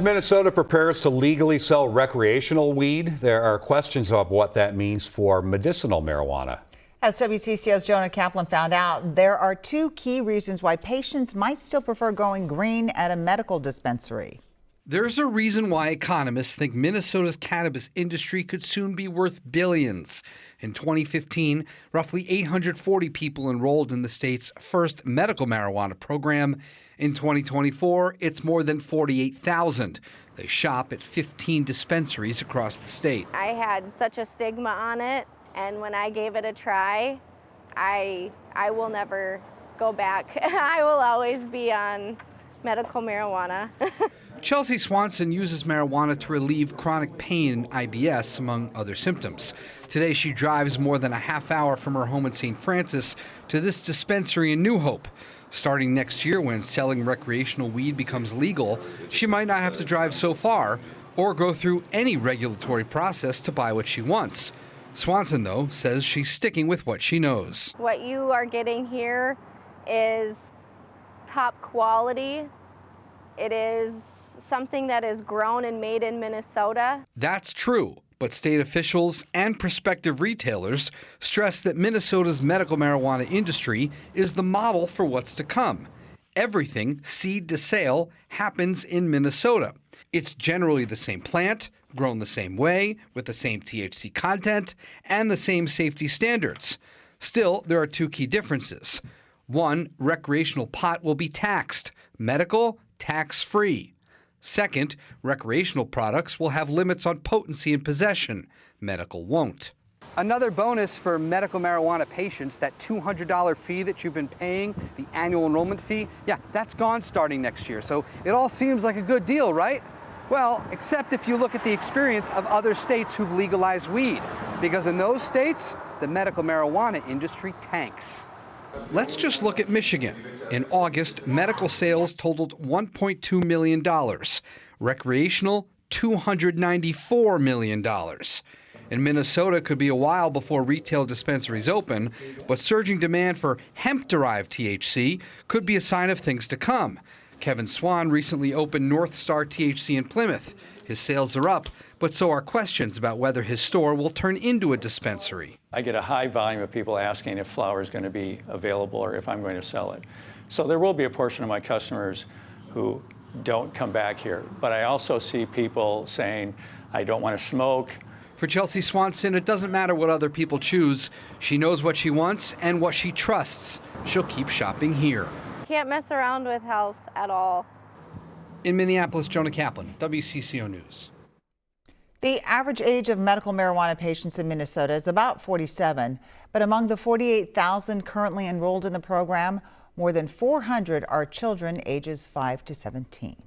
Minnesota prepares to legally sell recreational weed. There are questions about what that means for medicinal marijuana. As WCCO's Jonah Kaplan found out, there are two key reasons why patients might still prefer going green at a medical dispensary. There's a reason why economists think Minnesota's cannabis industry could soon be worth billions. In 2015, roughly 840 people enrolled in the state's first medical marijuana program. In 2024, it's more than 48,000. They shop at 15 dispensaries across the state. I had such a stigma on it, and when I gave it a try, I will never go back. I will always be on medical marijuana. Chelsea Swanson uses marijuana to relieve chronic pain and IBS, among other symptoms. Today, she drives more than a half hour from her home in St. Francis to this dispensary in New Hope. Starting next year, when selling recreational weed becomes legal, she might not have to drive so far or go through any regulatory process to buy what she wants. Swanson, though, says she's sticking with what she knows. What you are getting here is top quality. It is something that is grown and made in Minnesota. That's true, but state officials and prospective retailers stress that Minnesota's medical marijuana industry is the model for what's to come. Everything seed to sale happens in Minnesota. It's generally the same plant, grown the same way, with the same THC content and the same safety standards. Still, there are two key differences. One, recreational pot will be taxed, medical tax-free. Second, recreational products will have limits on potency and possession. Medical won't. Another bonus for medical marijuana patients, that $200 fee that you've been paying, the annual enrollment fee, yeah, that's gone starting next year. So it all seems like a good deal, right? Well, except if you look at the experience of other states who've legalized weed, because in those states, the medical marijuana industry tanks. Let's just look at Michigan. In August, medical sales totaled $1.2 million. Recreational, $294 million. In Minnesota, it could be a while before retail dispensaries open, but surging demand for hemp-derived THC could be a sign of things to come. Kevin Swan recently opened North Star THC in Plymouth. His sales are up, but so are questions about whether his store will turn into a dispensary. I get a high volume of people asking if flower is going to be available or if I'm going to sell it. So there will be a portion of my customers who don't come back here. But I also see people saying, I don't want to smoke. For Chelsea Swanson, it doesn't matter what other people choose. She knows what she wants and what she trusts. She'll keep shopping here. Can't mess around with health at all. In Minneapolis, Jonah Kaplan, WCCO News. The average age of medical marijuana patients in Minnesota is about 47, but among the 48,000 currently enrolled in the program, more than 400 are children ages 5 to 17.